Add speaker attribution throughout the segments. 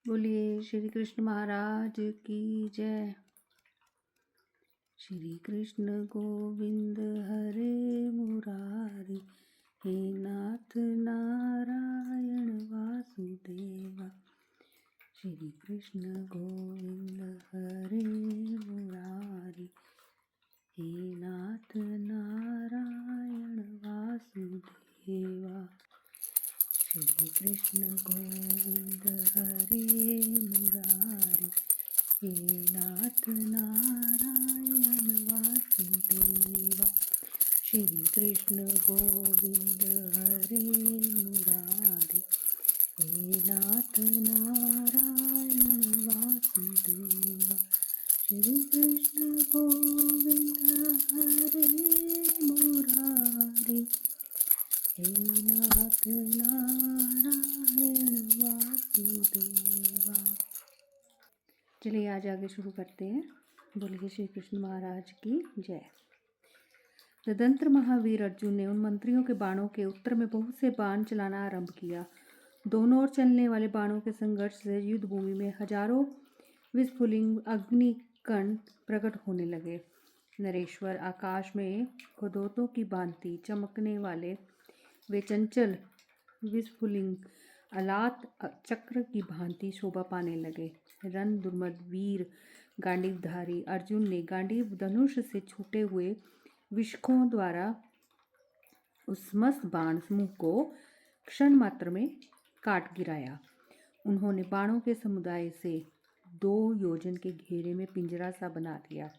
Speaker 1: बोलिए श्री कृष्ण महाराज की जय। श्री कृष्ण गोविंद हरे मुरारी, हे नाथ नारायण वासुदेवा। श्री कृष्ण गोविंद हरे मुरारी, हे नाथ नारायण वासुदेवा। श्री कृष्ण गोविंद हरे मुरारी, हे नाथ नारायण वासुदेवा। श्री कृष्ण गोविंद हरे मुरारी, हे नाथ नारायण वासुदेवा। श्री कृष्ण गोविंद हरे मुरारी, हे नाथ नारायण वासुदेवा। चलिए आज आगे शुरू करते हैं। बोलिए श्री कृष्ण महाराज की जय। तदंतर महावीर अर्जुन ने उन मंत्रियों के बाणों के उत्तर में बहुत से बाण चलाना आरंभ किया। दोनों ओर चलने वाले बाणों के संघर्ष से युद्ध भूमि में हजारों विस्फुलिंग अग्निकण प्रकट होने लगे। नरेश्वर आकाश में खदोतों की भांति चमकने वाले वे चंचल विस्फुलिंग अलात चक्र की भांति शोभा पाने लगे। रण दुर्मद वीर गांडीवधारी अर्जुन ने गांडीव धनुष से छूटे हुए विष्कों द्वारा उस मस्त बाण समूह को क्षण मात्र में काट गिराया। उन्होंने बाणों के समुदाय से 2 योजन के घेरे में पिंजरा सा बना दिया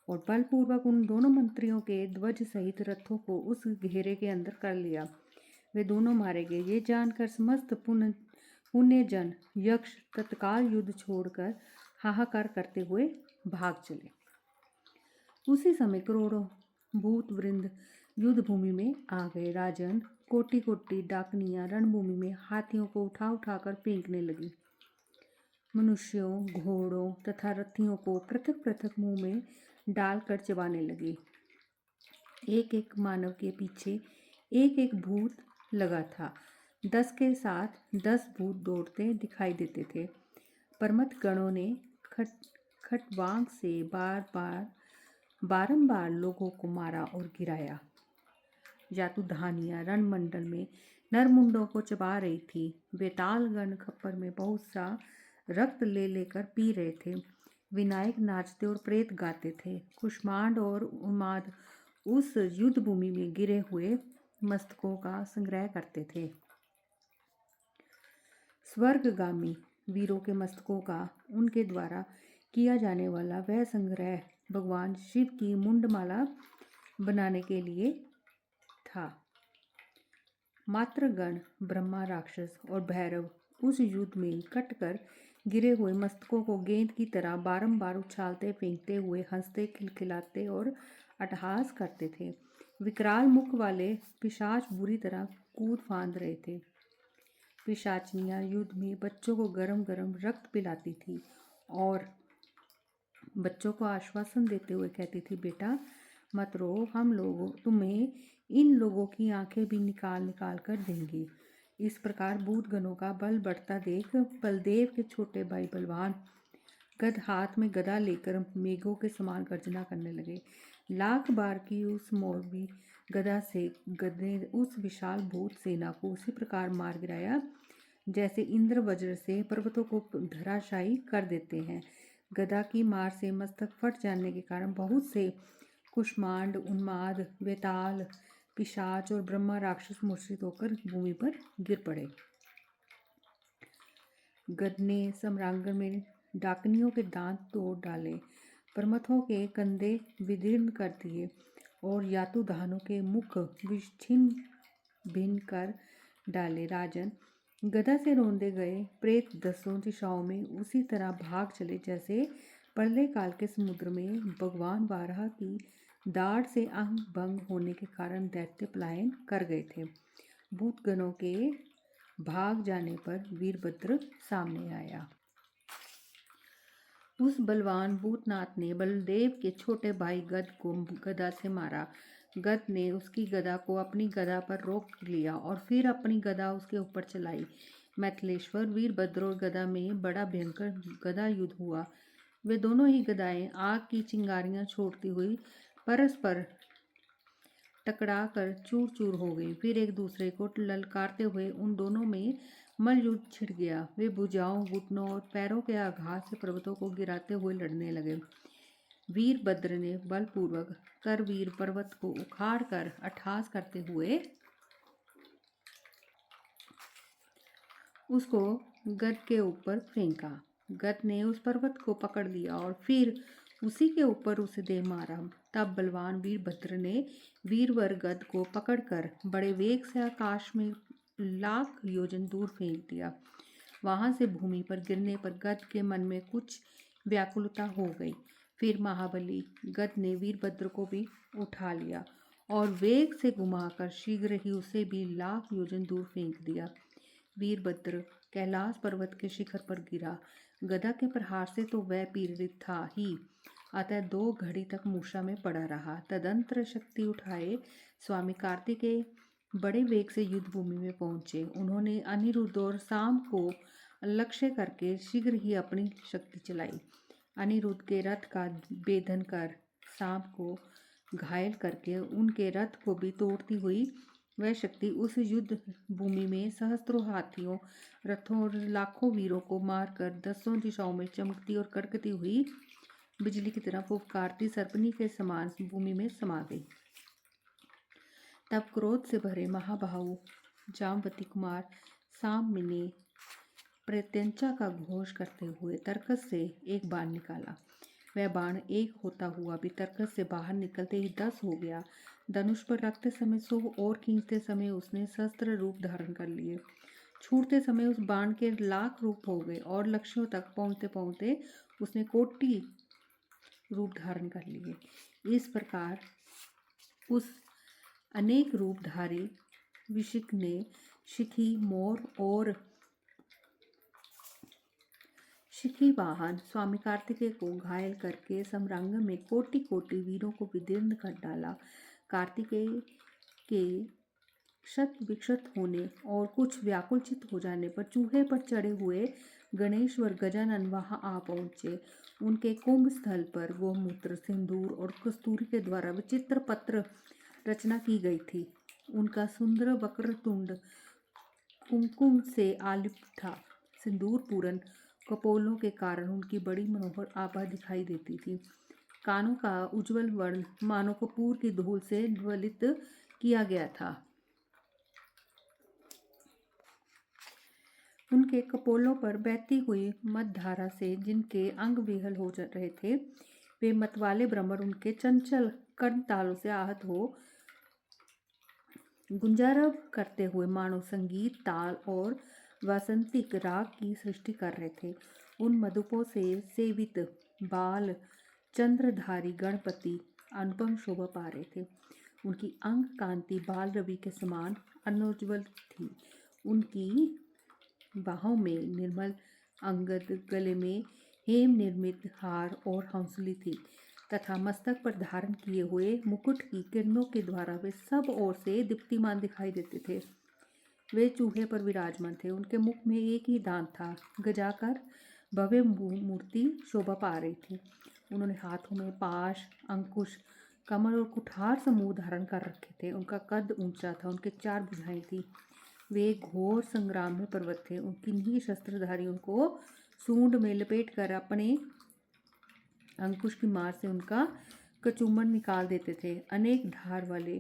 Speaker 1: और बलपूर्वक उन दोनों मंत्रियों के ध्वज सहित रथों को उस घेरे के अंदर कर लिया। वे दोनों मारे गए। ये जानकर समस्त पुण्यजन यक्ष तत्काल युद्ध छोड़कर हाहाकार करते हुए भाग चले। उसी समय करोड़ों भूत वृंद युद्ध भूमि में आ गए। राजन कोटि कोटि डाकनियां रणभूमि में हाथियों को उठा उठाकर फेंकने लगी। मनुष्यों, घोड़ों तथा रथियों को पृथक पृथक मुंह में डालकर चबाने लगी। एक एक मानव के पीछे एक एक भूत लगा था। 10 के साथ 10 भूत दौड़ते दिखाई देते थे। परमत गणों ने खटवांग से बारंबार लोगों को मारा और गिराया। जातुधानियां रणमंडल में नरमुंडों को चबा रही थी। बेतालगण खप्पर में बहुत सा रक्त ले लेकर पी रहे थे। विनायक नाचते और प्रेत गाते थे। कुष्मांड और उन्माद उस युद्ध भूमि में गिरे हुए मस्तकों का संग्रह करते थे। स्वर्गगामी वीरों के मस्तकों का उनके द्वारा किया जाने वाला वह संग्रह भगवान शिव की मुंडमाला बनाने के लिए था। मात्रगण ब्रह्मा, राक्षस और भैरव उस युद्ध में कटकर गिरे हुए मस्तकों को गेंद की तरह बारंबार उछालते, फेंकते हुए हंसते, खिलखिलाते और अट्टहास करते थे। विकराल मुख वाले पिशाच बुरी तरह कूद फांद रहे थे। पिशाचनियां युद्ध में बच्चों को गरम गरम रक्त पिलाती थी और बच्चों को आश्वासन देते हुए कहती थी, बेटा मत रो, हम लोग तुम्हें इन लोगों की आंखें भी निकाल निकाल कर देंगे। इस प्रकार भूतगणों का बल बढ़ता देख बलदेव के छोटे भाई बलवान गद हाथ में गदा लेकर मेघों के समान गर्जना करने लगे। लाख बार की उस मोरबी गदा से गद ने उस विशाल भूत सेना को उसी प्रकार मार गिराया जैसे इंद्र वज्र से पर्वतों को धराशायी कर देते हैं। गदा की मार से मस्तक फट जाने के कारण बहुत से कुष्मांड, उन्माद, वेताल, पिशाच और ब्रह्मा राक्षस मूर्छित होकर भूमि पर गिर पड़े। गद ने सम्रांगण में डाकनियों के दांत तोड़ डाले, परमथों के कंधे विदीर्ण कर दिए और यातुधानों के मुख विच्छिन्न भिन्न कर डाले। राजन, गदा से रौंदे गए प्रेत 10 दिशाओं में उसी तरह भाग चले जैसे प्रलय काल के समुद्र में भगवान वाराह की दाढ़ से अंग भंग होने के कारण दैत्य पलायन कर गए थे। भूतगणों के भाग जाने पर वीरभद्र सामने आया। उस बलवान भूतनाथ ने बलदेव के छोटे भाई गद को गदा से मारा। गद ने उसकी गदा को अपनी गदा पर रोक लिया और फिर अपनी गदा उसके ऊपर चलाई। मैथिलेश्वर वीरभद्र और गदा में बड़ा भयंकर गदा युद्ध हुआ। वे दोनों ही गदाएं आग की चिंगारियां छोड़ती हुई परस्पर टकरा कर चूर चूर हो गई। फिर एक दूसरे को ललकारते हुए उन दोनों में मल्लयुद्ध छिड़ गया। वे भुजाओं, घुटनों और पैरों के आघात से पर्वतों को गिराते हुए लड़ने लगे। वीरभद्र ने बलपूर्वक करवीर पर्वत को उखाड़ कर अट्टहास करते हुए उसको गद के ऊपर फेंका। गद ने उस पर्वत को पकड़ लिया और फिर उसी के ऊपर उसे दे मारा। तब बलवान वीरभद्र ने वीरवर गद को पकड़कर बड़े वेग से आकाश में लाख योजन दूर फेंक दिया। वहां से भूमि पर गिरने पर गद के मन में कुछ व्याकुलता हो गई। फिर महाबली गद ने वीरभद्र को भी उठा लिया और वेग से घुमाकर शीघ्र ही उसे भी लाख योजन दूर फेंक दिया। वीरभद्र कैलाश पर्वत के शिखर पर गिरा। गदा के प्रहार से तो वह पीड़ित था ही, अतः 2 घड़ी तक मूर्छा में पड़ा रहा। तदंतर शक्ति उठाए स्वामी कार्तिकेय बड़े वेग से युद्ध भूमि में पहुंचे। उन्होंने अनिरुद्ध और साम को लक्ष्य करके शीघ्र ही अपनी शक्ति चलाई। अनिरुद्ध के रथ का भेदन कर साम को घायल करके उनके रथ को भी तोड़ती हुई वह शक्ति उस युद्ध भूमि में सहस्त्रों हाथियों, रथों और लाखों वीरों को मारकर 10 दिशाओं में चमकती और कड़कती हुई बिजली की तरह फुफकारती सर्पनी के समान भूमि में समा गई। तब क्रोध से भरे महाबाहु जामवती कुमार साम ने प्रत्यंचा का घोष करते हुए तर्कस से एक बाण निकाला। वह बाण एक होता हुआ भी तर्कस से बाहर निकलते ही 10 हो गया। धनुष पर रखते समय 100 और खींचते समय उसने शस्त्र रूप धारण कर लिए। छूटते समय उस बाण के लाख रूप हो गए और लक्ष्यों तक पहुंचते पहुंचते उसने कोटि रूप धारण कर लिए। इस प्रकार उस अनेक रूपधारी विशिक ने शिखी, मोर और शिखी वाहन स्वामी कार्तिकेय को घायल करके समरांग में कोटि कोटि वीरों को विदीर्ण कर डाला। कार्तिकेय के क्षत विक्षत होने और कुछ व्याकुलचित हो जाने पर चूहे पर चढ़े हुए गणेश और गजानन वहां आ पहुंचे। उनके कुंभ स्थल पर गोमूत्र, सिंदूर और कस्तूरी के द्वारा विचित्र पत्र रचना की गई थी। उनका सुंदर वक्रतुंड कुमकुम से आलिप्त था। सिंदूर पूरन कपोलों के कारण उनकी बड़ी मनोहर आभा दिखाई देती थी। कानों का उज्जवल वर्ण मानो कपूर की धूल से ज्वलित किया गया था। उनके कपोलों पर बहती हुई मदधारा से जिनके अंग विहल हो रहे थे, वे मतवाले भ्रमर उनके चंचल कर्ण तालों से आहत हो गुंजारव करते हुए मानो संगीत, ताल और वासंतिक राग की सृष्टि कर रहे थे। उन मधुपों से सेवित बाल चंद्रधारी गणपति अनुपम शोभा पा रहे थे। उनकी अंग कांति बाल रवि के समान अनुज्वल थी। उनकी बाहों में निर्मल अंगद, गले में हेम निर्मित हार और हंसुली थी तथा मस्तक पर धारण किए हुए मुकुट की किरणों के द्वारा वे सब ओर से दीप्तिमान दिखाई देते थे। वे चूहे पर विराजमान थे। उनके मुख में एक ही दांत था। गजाकर भव्य मूर्ति शोभा पा रही थी। उन्होंने हाथों में पाश, अंकुश, कमल और कुठार समूह धारण कर रखे थे। उनका कद ऊंचा था। उनके 4 भुजाएं थी। वे एक घोर संग्राम में पर्वत थे। किन्हीं शस्त्रधारियों को सूंड में लपेट कर अपने अंकुश की मार से उनका कचूमन निकाल देते थे। अनेक धार वाले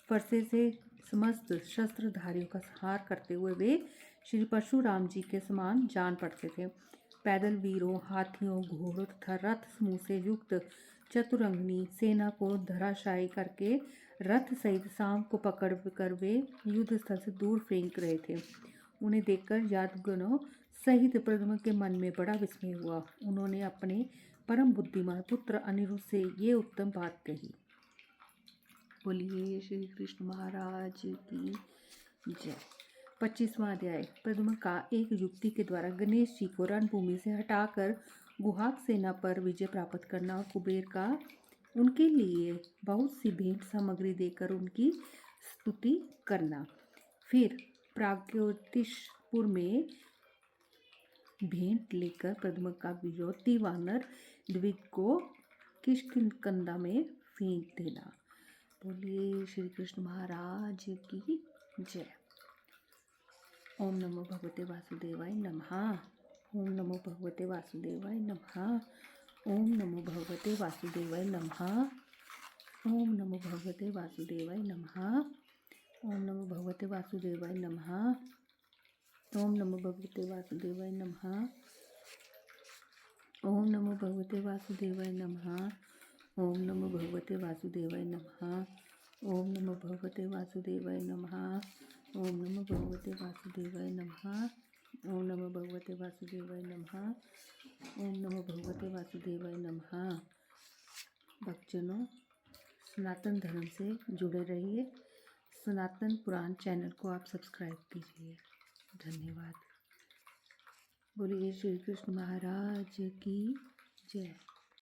Speaker 1: फरसे से समस्त शस्त्रधारियों का संहार करते हुए वे श्री परशुराम जी के समान जान पड़ते थे। पैदल वीरों, हाथियों, घोड़ों तथा रथ समूह से युक्त चतुरंगनी सेना को धराशायी करके रथ सहित साम को पकड़ कर वे युद्ध स्थल से दूर फेंक रहे थे। उन्हें देखकर यादवगणों सहित प्रद्युम्न के मन में बड़ा विस्मय हुआ। उन्होंने अपने परम बुद्धिमान पुत्र अनिरुद्ध से ये उत्तम बात कही। बोलिए श्री कृष्ण महाराज की जय। 25वां अध्याय। प्रद्युम्न का एक युक्ति के द्वारा गणेश जी को रणभूमि से हटाकर गुहाक सेना पर विजय प्राप्त करना और कुबेर का उनके लिए बहुत सी भेंट सामग्री देकर उनकी स्तुति करना। फिर प्राग्योतिष जनकपुर में भेंट लेकर पद्मका विजोती वानर द्विग को किष्किंधा में फेंक देना। बोलिए श्री कृष्ण महाराज की जय। ओम नमो भगवते वासुदेवाय नमः। ओम नमो भगवते वासुदेवाय नमः। ओम नमो भगवते वासुदेवाय नमः। ओम नमो भगवते वासुदेवाय नमः। ओम नमो भगवते वासुदेवाय नमः। ओम नमो भगवते वासुदेवाय नमः। ओम नमो भगवते वासुदेवाय नमः। ओम नमो भगवते वासुदेवाय नमः। ओम नमो भगवते वासुदेवाय नमः। ओम नमो भगवते वासुदेवाय नमः। ओम नमो भगवते वासुदेवाय नमः। ओम नमो भगवते वासुदेवाय नमः। भक्तजनों, सनातन धर्म से जुड़े रहिए। सनातन पुराण चैनल को आप सब्सक्राइब कीजिए। धन्यवाद। बोलिए श्री कृष्ण महाराज की जय।